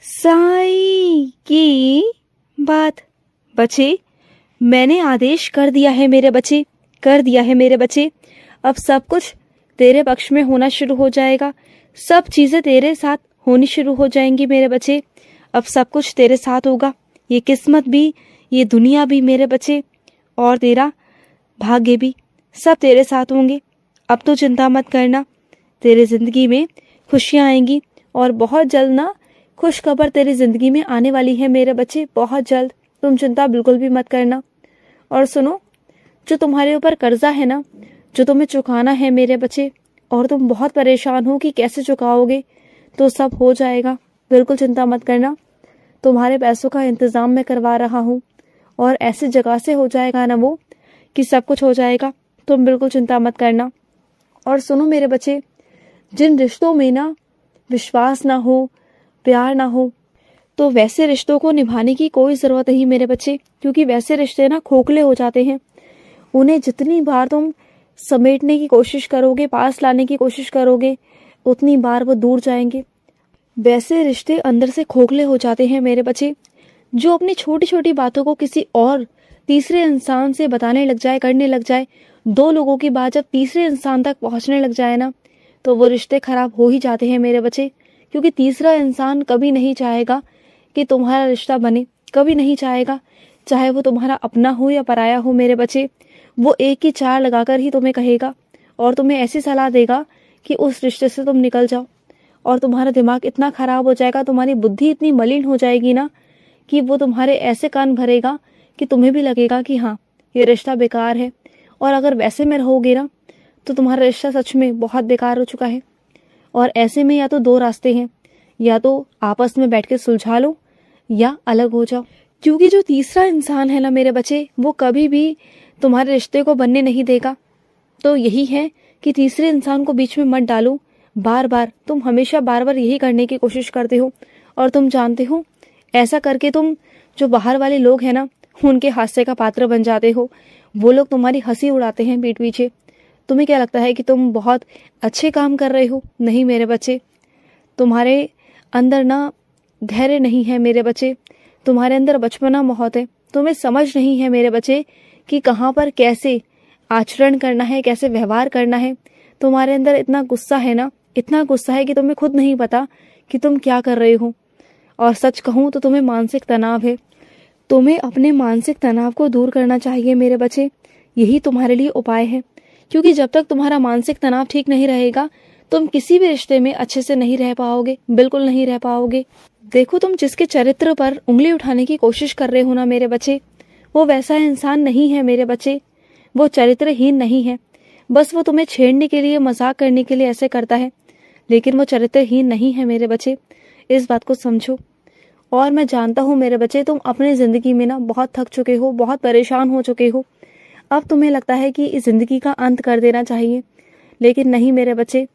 साईं की बात। बच्चे, मैंने आदेश कर दिया है मेरे बच्चे, कर दिया है मेरे बच्चे। अब सब कुछ तेरे पक्ष में होना शुरू हो जाएगा। सब चीजें तेरे साथ होनी शुरू हो जाएंगी मेरे बच्चे। अब सब कुछ तेरे साथ होगा। ये किस्मत भी, ये दुनिया भी मेरे बच्चे, और तेरा भाग्य भी, सब तेरे साथ होंगे। अब तो चिंता मत करना। तेरे जिंदगी में खुशियां आएंगी, और बहुत जल्द ना खुश खबर तेरी जिंदगी में आने वाली है मेरे बच्चे, बहुत जल्द। तुम चिंता बिल्कुल भी मत करना। और सुनो, जो तुम्हारे ऊपर कर्जा है ना, जो तुम्हें चुकाना है मेरे बच्चे, और तुम बहुत परेशान हो कि कैसे चुकाओगे, तो सब हो जाएगा। बिल्कुल चिंता मत करना। तुम्हारे पैसों का इंतजाम मैं करवा रहा हूँ, और ऐसी जगह से हो जाएगा ना वो कि सब कुछ हो जाएगा। तुम बिल्कुल चिंता मत करना। और सुनो मेरे बच्चे, जिन रिश्तों में ना विश्वास ना हो, प्यार ना हो, तो वैसे रिश्तों को निभाने की कोई जरूरत नहीं मेरे बच्चे, क्योंकि वैसे रिश्ते ना खोखले हो जाते हैं। उन्हें जितनी बार तुम समेटने की कोशिश करोगे, पास लाने की कोशिश करोगे, उतनी बार वो दूर जाएंगे। वैसे रिश्ते अंदर से खोखले हो जाते हैं मेरे बच्चे। जो अपनी छोटी छोटी बातों को किसी और तीसरे इंसान से बताने लग जाए, करने लग जाए, दो लोगों की बात जब तीसरे इंसान तक पहुंचने लग जाए ना, तो वो रिश्ते खराब हो ही जाते हैं मेरे बच्चे। क्योंकि तीसरा इंसान कभी नहीं चाहेगा कि तुम्हारा रिश्ता बने, कभी नहीं चाहेगा, चाहे वो तुम्हारा अपना हो या पराया हो मेरे बच्चे। वो एक ही चार लगाकर ही तुम्हें कहेगा, और तुम्हें ऐसी सलाह देगा कि उस रिश्ते से तुम निकल जाओ। और तुम्हारा दिमाग इतना खराब हो जाएगा, तुम्हारी बुद्धि इतनी मलिन हो जाएगी ना, कि वो तुम्हारे ऐसे कान भरेगा कि तुम्हें भी लगेगा कि हाँ, ये रिश्ता बेकार है। और अगर वैसे में रहोगे ना, तो तुम्हारा रिश्ता सच में बहुत बेकार हो चुका है। और ऐसे में या तो दो रास्ते हैं, या तो आपस में बैठ के सुलझा लो, या अलग हो जाओ। क्योंकि जो तीसरा इंसान है ना मेरे बच्चे, वो कभी भी तुम्हारे रिश्ते को बनने नहीं देगा। तो यही है कि तीसरे इंसान को बीच में मत डालो। बार बार तुम हमेशा बार बार यही करने की कोशिश करते हो, और तुम जानते हो ऐसा करके तुम जो बाहर वाले लोग हैं ना, उनके हास्य का पात्र बन जाते हो। वो लोग तुम्हारी हंसी उड़ाते हैं पीठ पीछे। तुम्हें क्या लगता है कि तुम बहुत अच्छे काम कर रहे हो? नहीं मेरे बच्चे, तुम्हारे अंदर ना धैर्य नहीं है मेरे बच्चे। तुम्हारे अंदर बचपना बहुत है। तुम्हें समझ नहीं है मेरे बच्चे कि कहाँ पर कैसे आचरण करना है, कैसे व्यवहार करना है। तुम्हारे अंदर इतना गुस्सा है ना, इतना गुस्सा है कि तुम्हें खुद नहीं पता कि तुम क्या कर रहे हो। और सच कहूँ तो तुम्हें मानसिक तनाव है। तुम्हें अपने मानसिक तनाव को दूर करना चाहिए मेरे बच्चे। यही तुम्हारे लिए उपाय है। क्योंकि जब तक तुम्हारा मानसिक तनाव ठीक नहीं रहेगा, तुम किसी भी रिश्ते में अच्छे से नहीं रह पाओगे, बिल्कुल नहीं रह पाओगे। देखो, तुम जिसके चरित्र पर उंगली उठाने की कोशिश कर रहे हो ना मेरे बच्चे, वो वैसा इंसान नहीं है मेरे बच्चे। वो चरित्रहीन नहीं है। बस वो तुम्हें छेड़ने के लिए, मजाक करने के लिए ऐसे करता है, लेकिन वो चरित्रहीन नहीं है मेरे बच्चे। इस बात को समझो। और मैं जानता हूँ मेरे बच्चे, तुम अपनी जिंदगी में ना बहुत थक चुके हो, बहुत परेशान हो चुके हो। अब तुम्हें लगता है कि इस जिंदगी का अंत कर देना चाहिए, लेकिन नहीं मेरे बच्चे,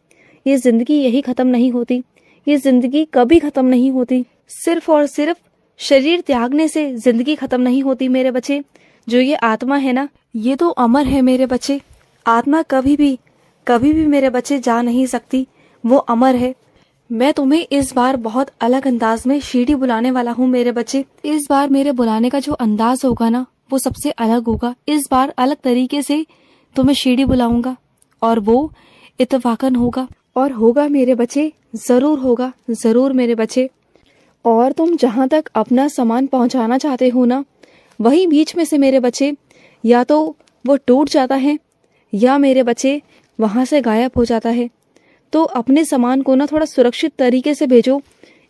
ये जिंदगी यही खत्म नहीं होती। ये जिंदगी कभी खत्म नहीं होती। सिर्फ और सिर्फ शरीर त्यागने से जिंदगी खत्म नहीं होती मेरे बच्चे। जो ये आत्मा है ना, ये तो अमर है मेरे बच्चे। आत्मा कभी भी मेरे बच्चे जा नहीं सकती, वो अमर है। मैं तुम्हें इस बार बहुत अलग अंदाज में शिरडी बुलाने वाला हूँ मेरे बच्चे। इस बार मेरे बुलाने का जो अंदाज होगा ना, वो सबसे अलग होगा। इस बार अलग तरीके से तुम्हें शिरडी बुलाऊंगा, और वो इत्तेफाकन होगा। और होगा मेरे बच्चे, जरूर होगा, जरूर मेरे बच्चे। और तुम जहाँ तक अपना सामान पहुँचाना चाहते हो ना, वही बीच में से मेरे बच्चे या तो वो टूट जाता है, या मेरे बच्चे वहां से गायब हो जाता है। तो अपने सामान को ना थोड़ा सुरक्षित तरीके से भेजो।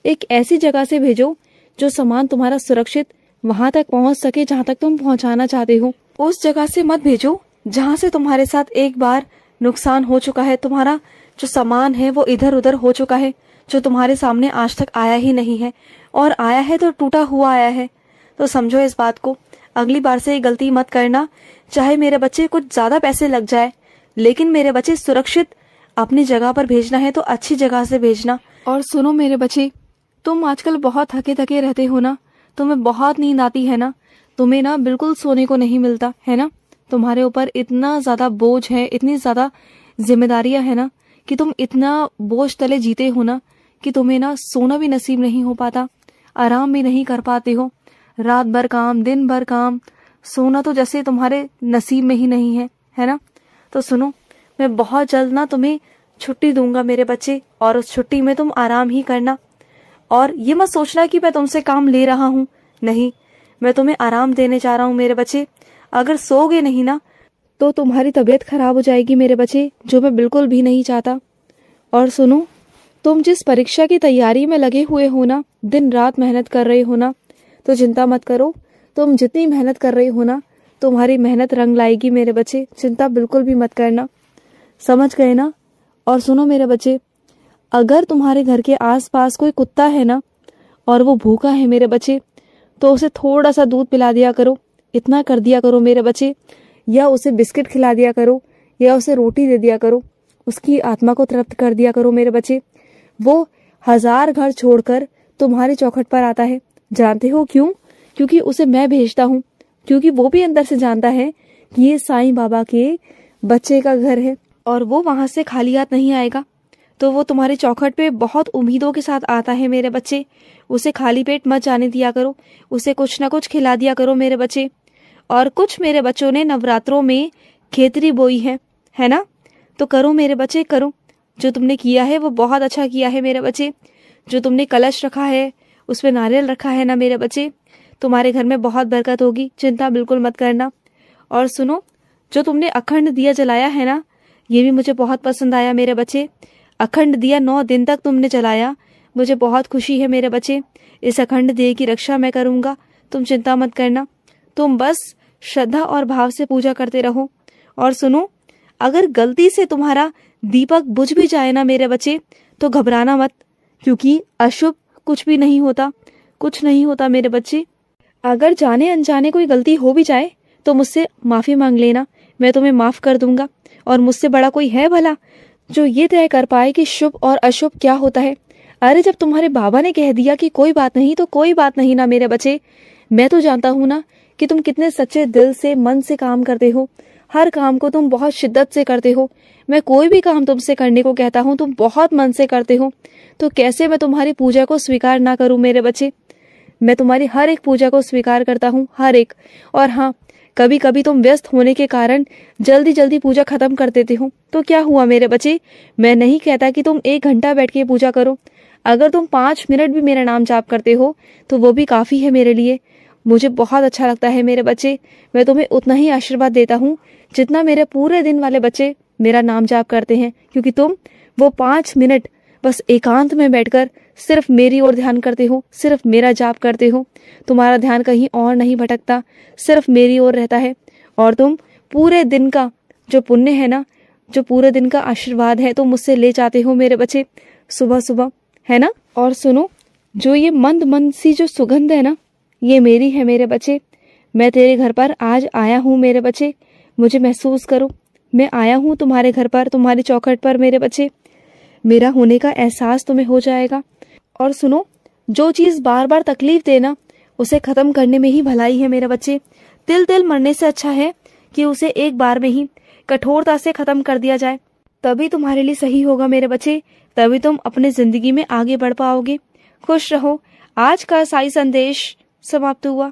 एक ऐसी जगह से भेजो जो सामान तुम्हारा सुरक्षित वहां तक पहुंच सके, जहां तक तुम पहुंचाना चाहते हो। उस जगह से मत भेजो जहां से तुम्हारे साथ एक बार नुकसान हो चुका है। तुम्हारा जो सामान है वो इधर उधर हो चुका है, जो तुम्हारे सामने आज तक आया ही नहीं है, और आया है तो टूटा हुआ आया है। तो समझो इस बात को। अगली बार से ये गलती मत करना। चाहे मेरे बच्चे कुछ ज्यादा पैसे लग जाए, लेकिन मेरे बच्चे सुरक्षित अपनी जगह पर भेजना है तो अच्छी जगह से भेजना। और सुनो मेरे बच्चे, तुम आजकल बहुत थके थके रहते हो ना, तुम्हें बहुत नींद आती है ना, तुम्हें ना बिल्कुल सोने को नहीं मिलता है ना। तुम्हारे ऊपर इतना ज्यादा बोझ है, इतनी ज्यादा जिम्मेदारियां है ना, कि तुम इतना बोझ तले जीते हो ना कि तुम्हें ना सोना भी नसीब नहीं हो पाता। आराम भी नहीं कर पाते हो। रात भर काम, दिन भर काम, सोना तो जैसे तुम्हारे नसीब में ही नहीं है, है ना। तो सुनो, मैं बहुत जल्द ना तुम्हें छुट्टी दूंगा मेरे बच्चे, और उस छुट्टी में तुम आराम ही करना। और ये मत सोचना कि मैं तुमसे काम ले रहा हूँ, नहीं, मैं तुम्हें आराम देने जा रहा हूँ मेरे बच्चे। अगर सोओगे नहीं ना तो तुम्हारी तबीयत खराब हो जाएगी मेरे बच्चे, जो मैं बिल्कुल भी नहीं चाहता। और सुनो, तुम जिस परीक्षा की तैयारी में लगे हुए हो ना, दिन रात मेहनत कर रहे हो ना, तो चिंता मत करो। तुम जितनी मेहनत कर रहे हो ना, तुम्हारी मेहनत रंग लाएगी मेरे बच्चे, चिंता बिल्कुल भी मत करना, समझ गए ना। और सुनो मेरे बच्चे, अगर तुम्हारे घर के आसपास कोई कुत्ता है ना और वो भूखा है मेरे बच्चे, तो उसे थोड़ा सा दूध पिला दिया करो, इतना कर दिया करो मेरे बच्चे, या उसे बिस्किट खिला दिया करो, या उसे रोटी दे दिया करो, उसकी आत्मा को तृप्त कर दिया करो मेरे बच्चे। वो 1000 घर छोड़कर तुम्हारे चौखट पर आता है, जानते हो क्यों? क्योंकि उसे मैं भेजता हूँ, क्योंकि वो भी अंदर से जानता है कि ये साईं बाबा के बच्चे का घर है और वो वहां से खाली हाथ नहीं आएगा। तो वो तुम्हारे चौखट पे बहुत उम्मीदों के साथ आता है मेरे बच्चे। उसे खाली पेट मत जाने दिया करो, उसे कुछ ना कुछ खिला दिया करो मेरे बच्चे। और कुछ मेरे बच्चों ने नवरात्रों में खेतरी बोई है ना, तो करो मेरे बच्चे, करो। जो तुमने किया है वो बहुत अच्छा किया है मेरे बच्चे। जो तुमने कलश रखा है, उसमें नारियल रखा है ना मेरे बच्चे, तुम्हारे घर में बहुत बरकत होगी, चिंता बिल्कुल मत करना। और सुनो, जो तुमने अखंड दिया जलाया है ना, ये भी मुझे बहुत पसंद आया मेरे बच्चे। अखंड दिया 9 दिन तक तुमने जलाया, मुझे बहुत खुशी है मेरे बच्चे। इस अखंड दिए की रक्षा मैं करूंगा, तुम चिंता मत करना। तुम बस श्रद्धा और भाव से पूजा करते रहो। और सुनो, अगर गलती से तुम्हारा दीपक बुझ भी जाए ना मेरे बच्चे, तो घबराना मत, क्योंकि अशुभ कुछ भी नहीं होता, कुछ नहीं होता मेरे बच्चे। अगर जाने अनजाने कोई गलती हो भी जाए तो मुझसे माफी मांग लेना, मैं तुम्हें माफ कर दूंगा। और मुझसे बड़ा कोई है भला जो ये तय कर पाए कि शुभ और अशुभ क्या होता है। अरे जब तुम्हारे बाबा ने कह दिया कि कोई बात नहीं, तो कोई बात नहीं ना मेरे बच्चे। मैं तो जानता हूँ ना कि तुम कितने सच्चे दिल से, मन से काम करते हो, हर काम को तुम बहुत शिद्दत से करते हो। मैं कोई भी काम तुमसे करने को कहता हूँ तुम बहुत मन से करते हो, तो कैसे मैं तुम्हारी पूजा को स्वीकार ना करूँ मेरे बच्चे। मैं तुम्हारी हर एक पूजा को स्वीकार करता हूँ, हर एक। और हाँ, कभी कभी तुम व्यस्त होने के कारण जल्दी जल्दी पूजा खत्म कर देते हो, तो क्या हुआ मेरे बच्चे। मैं नहीं कहता कि तुम 1 घंटा बैठ के पूजा करो, अगर तुम 5 मिनट भी मेरा नाम जाप करते हो तो वो भी काफी है मेरे लिए। मुझे बहुत अच्छा लगता है मेरे बच्चे। मैं तुम्हें उतना ही आशीर्वाद देता हूँ जितना मेरे पूरे दिन वाले बच्चे मेरा नाम जाप करते हैं, क्योंकि तुम वो 5 मिनट बस एकांत में बैठकर सिर्फ मेरी ओर ध्यान करते हो, सिर्फ मेरा जाप करते हो। तुम्हारा ध्यान कहीं और नहीं भटकता, सिर्फ मेरी ओर रहता है। और तुम पूरे दिन का जो पुण्य है ना, जो पूरे दिन का आशीर्वाद है, तुम मुझसे ले जाते हो मेरे बच्चे सुबह सुबह, है ना। और सुनो, जो ये मंद मंद सी जो सुगंध है ना, ये मेरी है मेरे बच्चे। मैं तेरे घर पर आज आया हूँ मेरे बच्चे, मुझे महसूस करो, मैं आया हूँ तुम्हारे घर पर, तुम्हारी चौखट पर मेरे बच्चे। मेरा होने का एहसास तुम्हें हो जाएगा। और सुनो, जो चीज बार बार तकलीफ देना, उसे खत्म करने में ही भलाई है मेरे बच्चे। तिल तिल मरने से अच्छा है कि उसे एक बार में ही कठोरता से खत्म कर दिया जाए, तभी तुम्हारे लिए सही होगा मेरे बच्चे, तभी तुम अपने जिंदगी में आगे बढ़ पाओगे। खुश रहो। आज का साई संदेश समाप्त हुआ।